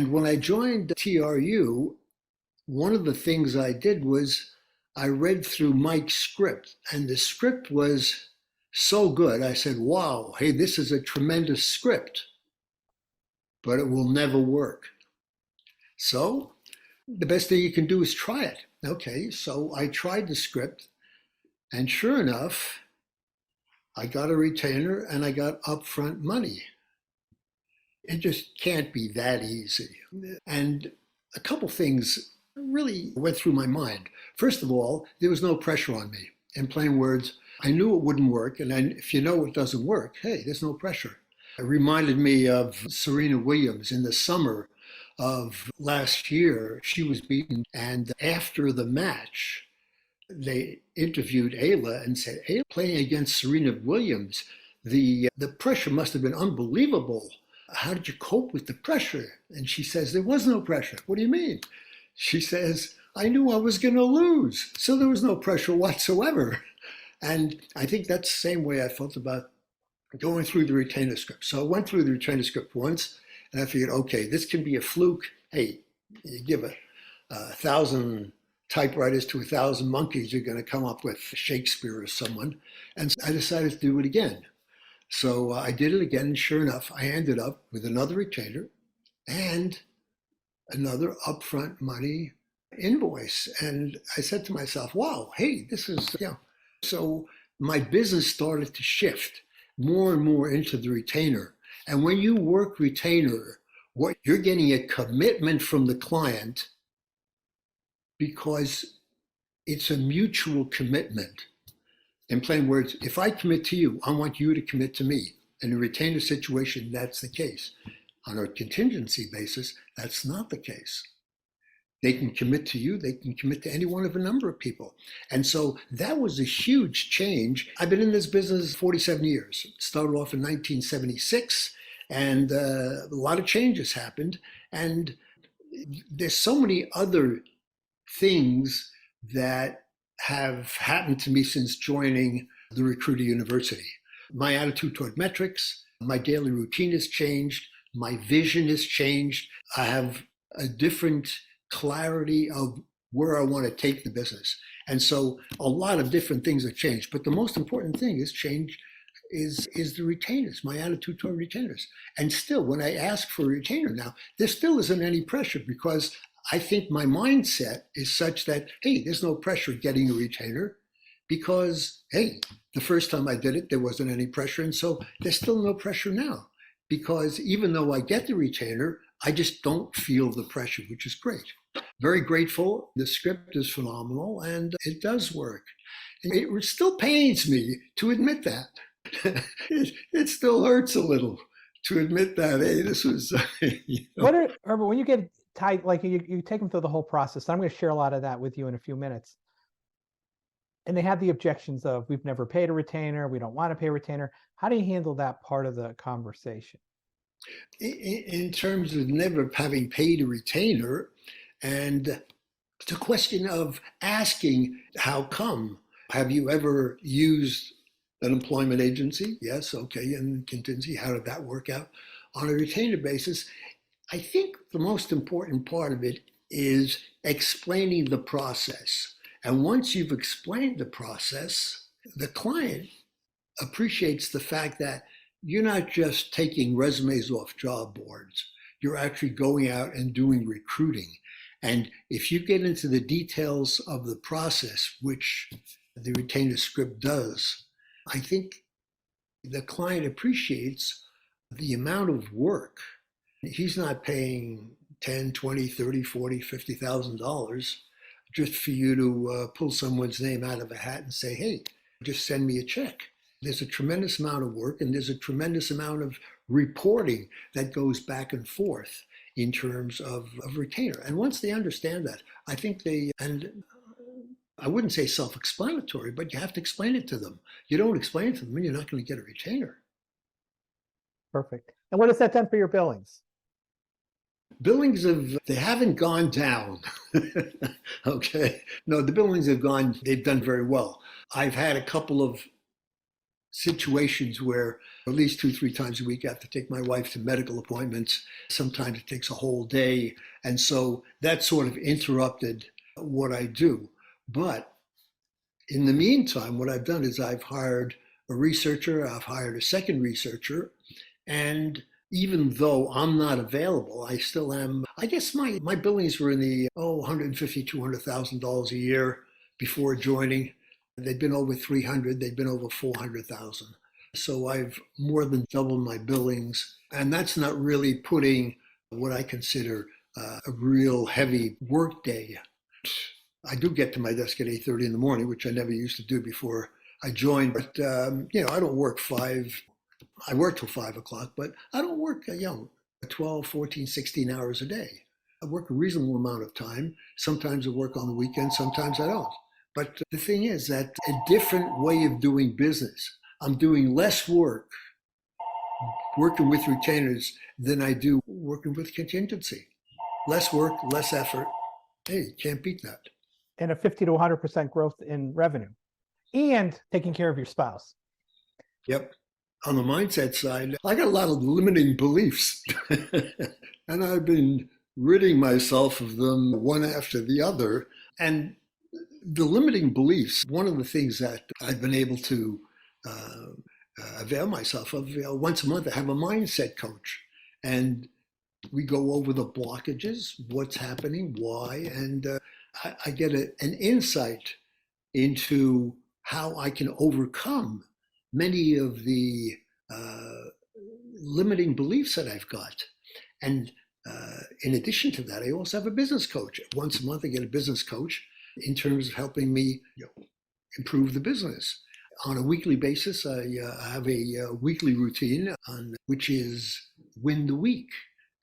And when I joined TRU, one of the things I did was I read through Mike's script, and the script was so good. I said, wow, hey, this is a tremendous script, but it will never work. So the best thing you can do is try it. Okay, so I tried the script, and sure enough, I got a retainer and I got upfront money. It just can't be that easy. And a couple things really went through my mind. First of all, there was no pressure on me. In plain words, I knew it wouldn't work. And if you know it doesn't work, hey, there's no pressure. It reminded me of Serena Williams in the summer of last year. She was beaten. And after the match, they interviewed Ayla and said, Ayla, playing against Serena Williams, the pressure must have been unbelievable. How did you cope with the pressure? And she says, there was no pressure. What do you mean? She says, I knew I was going to lose. So there was no pressure whatsoever. And I think that's the same way I felt about going through the retainer script. So I went through the retainer script once and I figured, okay, this can be a fluke. Hey, you give a 1,000 typewriters to 1,000 monkeys, you're going to come up with Shakespeare or someone. And I decided to do it again. So I did it again, and sure enough, I ended up with another retainer and another upfront money invoice. And I said to myself, wow, hey, this is, So my business started to shift more and more into the retainer. And when you work retainer, what you're getting a commitment from the client because it's a mutual commitment. In plain words, if I commit to you, I want you to commit to me. In a retainer situation, that's the case. On a contingency basis, that's not the case. They can commit to you, they can commit to any one of a number of people. And so that was a huge change. I've been in this business 47 years. Started off in 1976, and a lot of changes happened. And there's so many other things that have happened to me since joining the Recruiter University. My attitude toward metrics, my daily routine has changed, my vision has changed. I have a different clarity of where I want to take the business. And so a lot of different things have changed. But the most important thing is change is the retainers, my attitude toward retainers. And still, when I ask for a retainer now, there still isn't any pressure because I think my mindset is such that, hey, there's no pressure getting a retainer because, hey, the first time I did it, there wasn't any pressure. And so there's still no pressure now because even though I get the retainer, I just don't feel the pressure, which is great. Very grateful. The script is phenomenal and it does work. It still pains me to admit that. It still hurts a little to admit that, hey, this was, Herbert, when you get tight, like you take them through the whole process. I'm going to share a lot of that with you in a few minutes. And they have the objections of, we've never paid a retainer, we don't want to pay a retainer. How do you handle that part of the conversation? In terms of never having paid a retainer, and it's a question of asking, how come? Have you ever used an employment agency? Yes, okay, and contingency, how did that work out? On a retainer basis, I think the most important part of it is explaining the process. And once you've explained the process, the client appreciates the fact that you're not just taking resumes off job boards. You're actually going out and doing recruiting. And if you get into the details of the process, which the retainer script does, I think the client appreciates the amount of work. He's not paying 10, 20, 30, 40, $50,000 just for you to pull someone's name out of a hat and say, hey, just send me a check. There's a tremendous amount of work and there's a tremendous amount of reporting that goes back and forth in terms of retainer. And once they understand that, I think and I wouldn't say self-explanatory, but you have to explain it to them. You don't explain it to them, you're not going to get a retainer. Perfect. And what has that done for your billings? Billings they haven't gone down. Okay. No, the billings they've done very well. I've had a couple of situations where At least 2, 3 times a week, I have to take my wife to medical appointments. Sometimes it takes a whole day. And so that sort of interrupted what I do. But in the meantime, what I've done is I've hired a researcher, I've hired a second researcher, and even though I'm not available, I still am. I guess my billings were in the $150,000, $200,000 a year before joining. They'd been over 300, they'd been over 400,000. So I've more than doubled my billings, and that's not really putting what I consider a real heavy work day. I do get to my desk at 8:30 in the morning, which I never used to do before I joined. But I don't work five. I work till 5 o'clock, but I don't work 12, 14, 16 hours a day. I work a reasonable amount of time. Sometimes I work on the weekend, sometimes I don't. But the thing is that a different way of doing business. I'm doing less work working with retainers than I do working with contingency. Less work, less effort. Hey, can't beat that. And a 50 to 100% growth in revenue and taking care of your spouse. Yep. On the mindset side, I got a lot of limiting beliefs, and I've been ridding myself of them one after the other. And the limiting beliefs, one of the things that I've been able to avail myself of, once a month I have a mindset coach, and we go over the blockages, what's happening, why, and I get an insight into how I can overcome many of the limiting beliefs that I've got. And in addition to that, I also have a business coach. Once a month, I get a business coach in terms of helping me improve the business. On a weekly basis, I have a weekly routine which is win the week.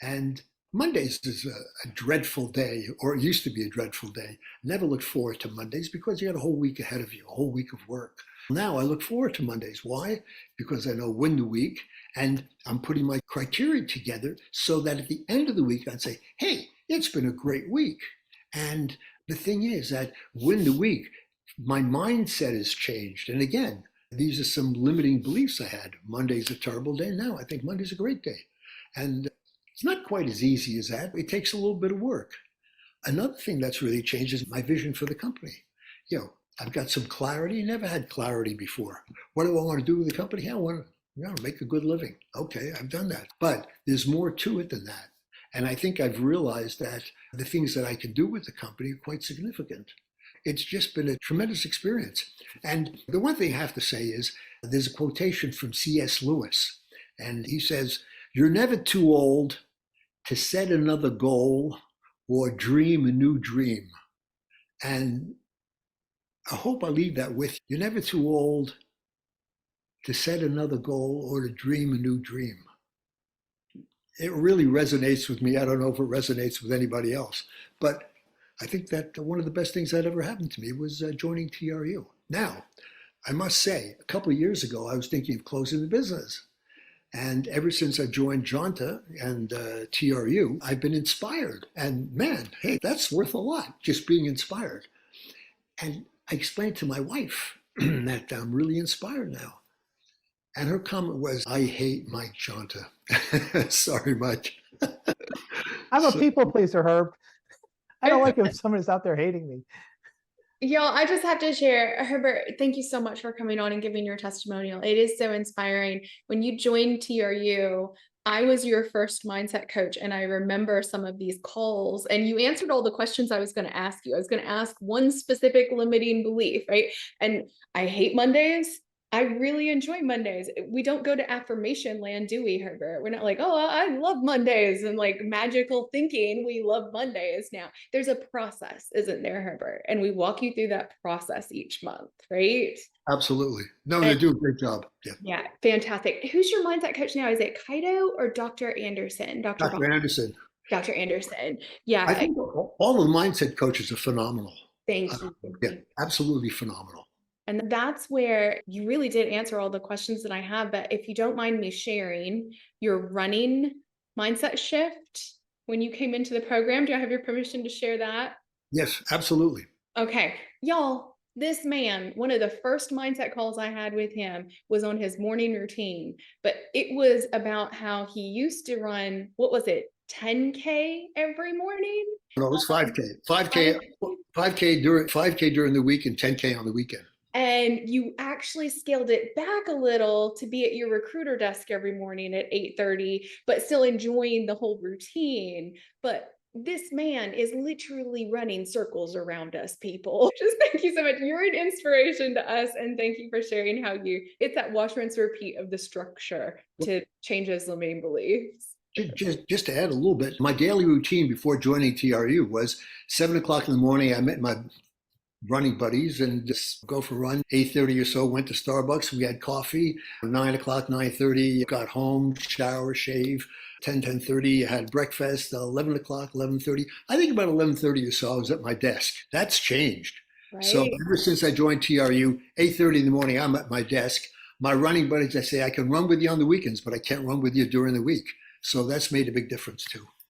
And Mondays is a dreadful day, or it used to be a dreadful day. Never look forward to Mondays because you got a whole week ahead of you, a whole week of work. Now I look forward to Mondays. Why? Because I know win the week, and I'm putting my criteria together so that at the end of the week, I'd say, hey, it's been a great week. And the thing is that win the week, my mindset has changed. And again, these are some limiting beliefs I had. Monday's a terrible day. Now I think Monday's a great day. And it's not quite as easy as that. It takes a little bit of work. Another thing that's really changed is my vision for the company. I've got some clarity. Never had clarity before. What do I want to do with the company? I want to make a good living. Okay, I've done that. But there's more to it than that. And I think I've realized that the things that I can do with the company are quite significant. It's just been a tremendous experience. And the one thing I have to say is there's a quotation from C.S. Lewis, and he says, "You're never too old to set another goal or dream a new dream." And I hope I leave that with you. You're never too old to set another goal or to dream a new dream. It really resonates with me. I don't know if it resonates with anybody else, but I think that one of the best things that ever happened to me was joining TRU. Now, I must say, a couple of years ago, I was thinking of closing the business. And ever since I joined Jonta and TRU, I've been inspired. And man, hey, that's worth a lot, just being inspired. And I explained to my wife that I'm really inspired now. And her comment was, "I hate Mike Jonta." Sorry, Mike. I'm a people pleaser, Herb. I don't like if someone is out there hating me. Y'all, I just have to share, Herbert, thank you so much for coming on and giving your testimonial. It is so inspiring. When you joined TRU, I was your first mindset coach, and I remember some of these calls, and you answered all the questions I was going to ask you. I was going to ask one specific limiting belief, right? And I hate Mondays. I really enjoy Mondays. We don't go to affirmation land, do we, Herbert? We're not like, oh, I love Mondays and like magical thinking. We love Mondays now. There's a process, isn't there, Herbert? And we walk you through that process each month, right? Absolutely. No, they do a great job. Yeah, fantastic. Who's your mindset coach now? Is it Kaido or Dr. Anderson? Dr. Anderson. Dr. Anderson. Yeah. I think all the mindset coaches are phenomenal. Thank you. Yeah, absolutely phenomenal. And that's where you really did answer all the questions that I have. But if you don't mind me sharing your running mindset shift when you came into the program, do I have your permission to share that? Yes, absolutely. Okay, y'all, This man, one of the first mindset calls I had with him was on his morning routine, but it was about how he used to run, what was it, 10K every morning? No, it was 5K. 5K, 5K during the week and 10K on the weekend. And you actually scaled it back a little to be at your recruiter desk every morning at 8:30, but still enjoying the whole routine. But this man is literally running circles around us, people. Just thank you so much. You're an inspiration to us. And thank you for sharing how it's that wash, rinse, repeat of the structure to change those limiting beliefs. Just to add a little bit, my daily routine before joining TRU was 7 o'clock in the morning. I met my running buddies and just go for a run. 8:30 or so, went to Starbucks. We had coffee. 9 o'clock, 9:30, got home, shower, shave. 10:30, had breakfast. 11 o'clock, 11:30. I think about 11:30 or so, I was at my desk. That's changed. Right. So ever since I joined TRU, 8:30 in the morning, I'm at my desk. My running buddies, I say, I can run with you on the weekends, but I can't run with you during the week. So that's made a big difference too.